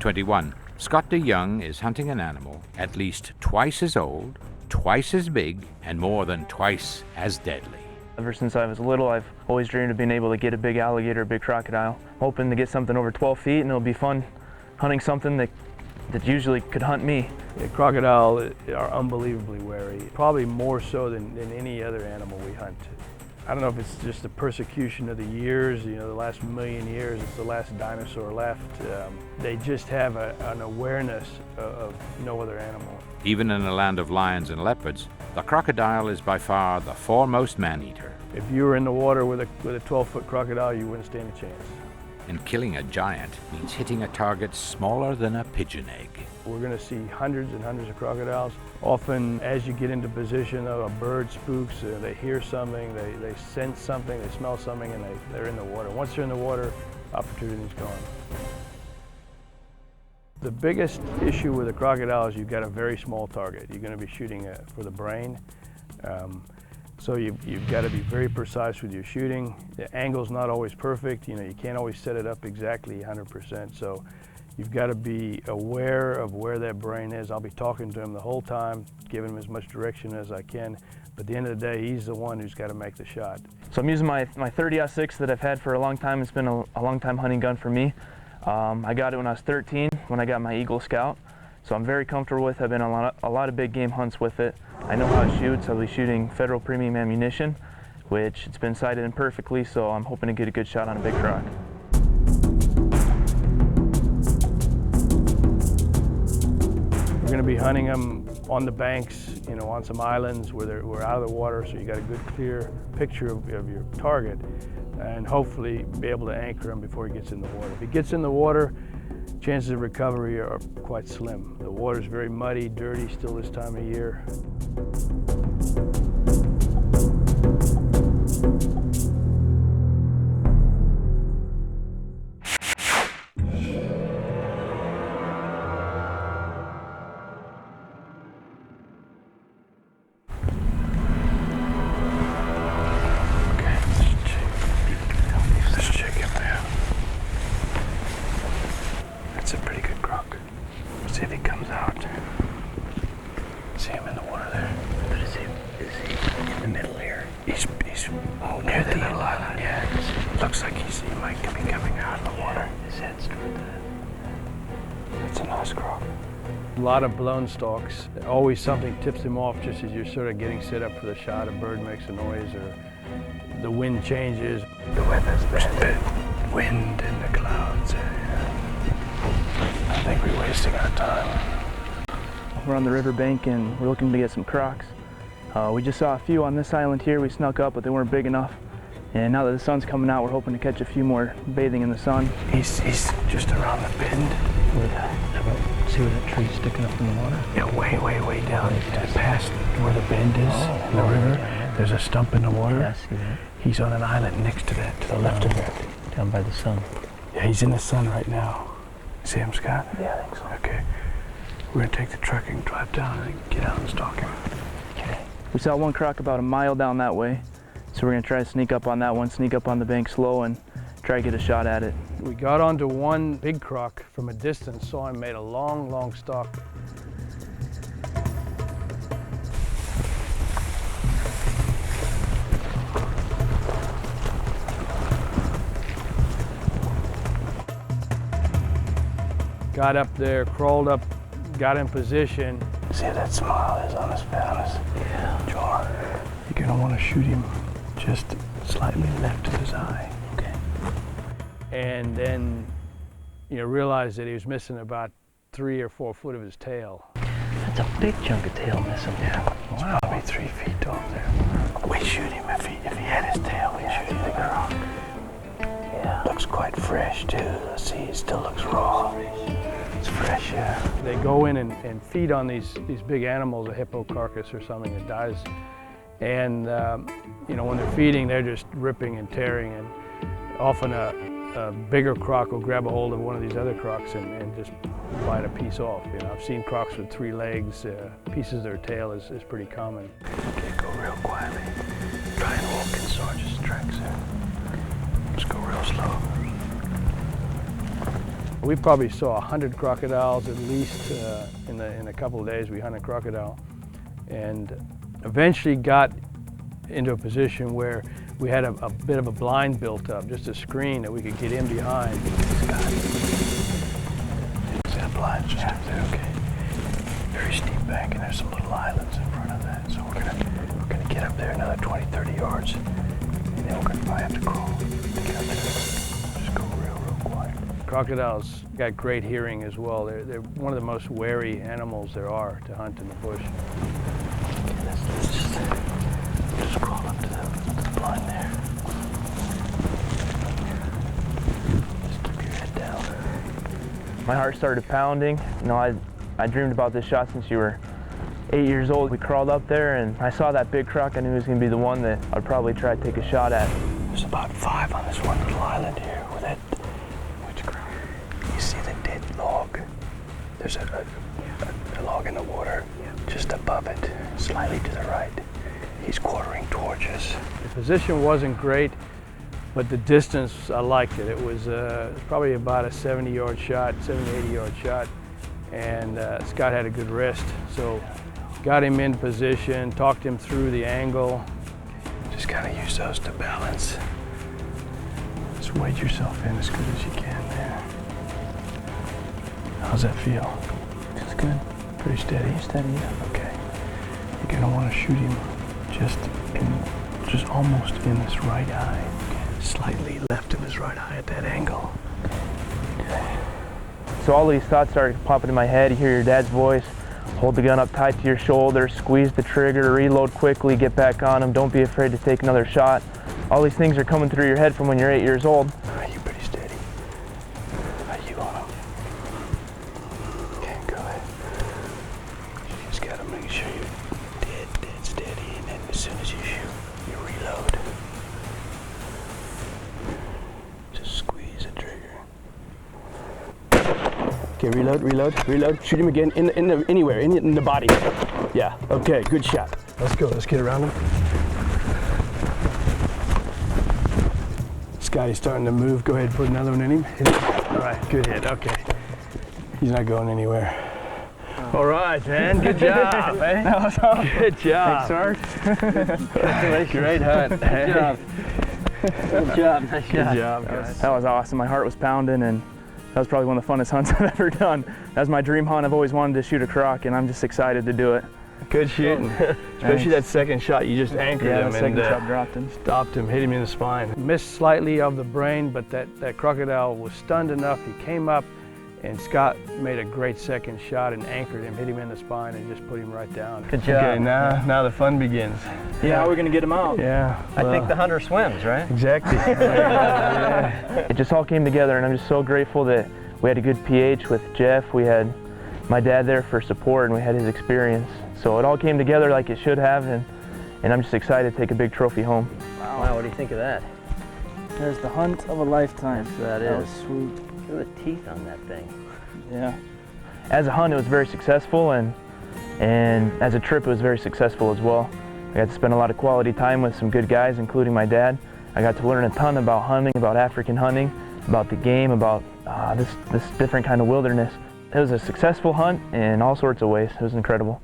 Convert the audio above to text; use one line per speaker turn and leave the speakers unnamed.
21, Scott DeYoung is hunting an animal at least twice as old, twice as big, and more than twice as deadly.
Ever since I was little, I've always dreamed of being able to get a big alligator, a big crocodile. Hoping to get something over 12 feet, and it'll be fun hunting something that usually could hunt me.
The crocodile are unbelievably wary, probably more so than any other animal we hunt. I don't know if it's just the persecution of the years, the last million years, it's the last dinosaur left. They just have an awareness of no other animal.
Even in a land of lions and leopards, the crocodile is by far the foremost man-eater.
If you were in the water with a 12-foot crocodile, you wouldn't stand a chance.
And killing a giant means hitting a target smaller than a pigeon egg.
We're going to see hundreds and hundreds of crocodiles. Often, as you get into position, a bird spooks, they hear something, they sense something, they smell something, and they're in the water. Once they're in the water, opportunity's gone. The biggest issue with a crocodile is you've got a very small target. You're going to be shooting for the brain. So you've got to be very precise with your shooting. The angle's not always perfect. You can't always set it up exactly 100%. So you've got to be aware of where that brain is. I'll be talking to him the whole time, giving him as much direction as I can. But at the end of the day, he's the one who's got to make the shot.
So I'm using my 30-06 that I've had for a long time. It's been a long time hunting gun for me. I got it when I was 13, when I got my Eagle Scout. So I'm very comfortable with it. I've been on a lot of big game hunts with it. I know how it shoots. I'll be shooting federal premium ammunition, which it's been sighted in perfectly, so I'm hoping to get a good shot on a big croc.
We're going to be hunting them on the banks, on some islands where we're out of the water, so you got a good clear picture of your target, and hopefully be able to anchor him before he gets in the water. If he gets in the water, chances of recovery are quite slim. The water's very muddy, dirty still this time of year. That's a pretty good croc. Let's see if he comes out. See him in the water there.
But is he in the middle here?
He's near the middle island. Yeah, looks like he might be coming out of the water.
His head's toward that.
It's a nice croc. A lot of blown stalks. Always something tips him off just as you're sort of getting set up for the shot. A bird makes a noise or the wind changes.
The weather's bad.
Wind and the clouds. I think we're wasting our time.
We're on the riverbank and we're looking to get some crocs. We just saw a few on this island here. We snuck up, but they weren't big enough. And now that the sun's coming out, we're hoping to catch a few more bathing in the sun.
He's just around the bend.
See where that tree's sticking up in the water?
Yeah, way down. Past where the bend is in the river. There's a stump in the water.
Yeah, I see that.
He's on an island next to that, to the left of that.
Down by the sun.
Yeah, he's in the sun right now. See him, Scott?
Yeah, I think so.
Okay. We're gonna take the truck and drive down and get out and stalk him.
Okay.
We saw one croc about a mile down that way. So we're gonna try to sneak up on that one, sneak up on the bank slow and try to get a shot at it.
We got onto one big croc from a distance, saw him made a long stalk. Got up there, crawled up, got in position. See how that smile is on his jaw? You're gonna want to shoot him just slightly left of his eye.
Okay.
And then, realize that he was missing about 3 or 4 foot of his tail.
That's a big chunk of tail missing.
Yeah, it's probably 3 feet off there. We shoot him if he had his tail. We shoot him the croc.
Yeah.
Looks quite fresh too. Let's see, it still looks raw. It's fresh, yeah. They go in and feed on these big animals, a hippo carcass or something that dies. And when they're feeding, they're just ripping and tearing. And often a bigger croc will grab a hold of one of these other crocs and just bite a piece off. I've seen crocs with 3 legs. Pieces of their tail is pretty common. Okay, go real quietly. Try and walk in Sarge's tracks there. Just go real slow. We probably saw 100 crocodiles at least in a couple of days. We hunted crocodile, and eventually got into a position where we had a bit of a blind built up, just a screen that we could get in behind.
Is that blind just up there? Okay. Very steep bank, and there's some little islands in front of that. So we're gonna get up there another 20, 30 yards, and then we're gonna probably have to crawl to get up there. Just go real quiet.
Crocodiles got great hearing as well. They're one of the most wary animals there are to hunt in the bush.
Okay, let's just crawl up to the blind there. Just keep your head down.
My heart started pounding. You know, I dreamed about this shot since you were 8 years old. We crawled up there and I saw that big croc. I knew it was going to be the one that I'd probably try to take a shot at.
There's about 5 on this one little island here with that. Which ground? You see the dead log? There's a log in the water just above it, slightly to the right. He's quartering towards us.
The position wasn't great, but the distance, I liked it. It was probably about a 70-yard shot, 70, 80-yard shot, and Scott had a good wrist. So got him in position, talked him through the angle.
Just kind of use those to balance. Just weight yourself in as good as you can there. How's that feel?
Feels good.
Pretty steady?
Steady, yeah.
Okay. You're gonna want to shoot him just almost in this right eye. Slightly left of his right eye at that angle. Okay.
So all these thoughts started popping in my head. You hear your dad's voice, hold the gun up tight to your shoulder, squeeze the trigger, reload quickly, get back on him, don't be afraid to take another shot. All these things are coming through your head from when you're 8 years old.
Are you pretty steady? Are you on him? Okay, go ahead. You just gotta make sure you're dead steady, and then as soon as you shoot, you reload. Just squeeze the trigger. Okay, reload. Shoot him again anywhere, in the body. Yeah, okay, good shot. Let's go, let's get around him. Scotty's starting to move. Go ahead and put another one in him. Hit it. All right, good hit, okay. He's not going anywhere.
All right, man, good job, eh?
That was awesome. Good job.
Thanks,
Sarge. Great hunt.
Good job. Good job. Nice
Good
shot.
job, guys.
That was awesome. My heart was pounding, and that was probably one of the funnest hunts I've ever done. That was my dream hunt. I've always wanted to shoot a croc, and I'm just excited to do it.
Good shooting. Especially that second shot, you just anchored him
the second
and
shot dropped him.
stopped him, hit him in the spine. Missed slightly of the brain, but that crocodile was stunned enough. He came up, and Scott made a great second shot and anchored him, hit him in the spine, and just put him right down.
Good job.
Okay, now the fun begins.
Yeah, how are we going to get him out?
Yeah.
I think the hunter swims, right?
Exactly. Yeah.
It just all came together, and I'm just so grateful that we had a good PH with Jeff. We had my dad there for support, and we had his experience. So it all came together like it should have, and I'm just excited to take a big trophy home.
Wow, what do you think of that?
There's the hunt of a lifetime.
That
That
is.
was sweet.
Look at the teeth on that thing.
Yeah.
As a hunt, it was very successful, and as a trip, it was very successful as well. I got to spend a lot of quality time with some good guys, including my dad. I got to learn a ton about hunting, about African hunting, about the game, about this different kind of wilderness. It was a successful hunt in all sorts of ways. It was incredible.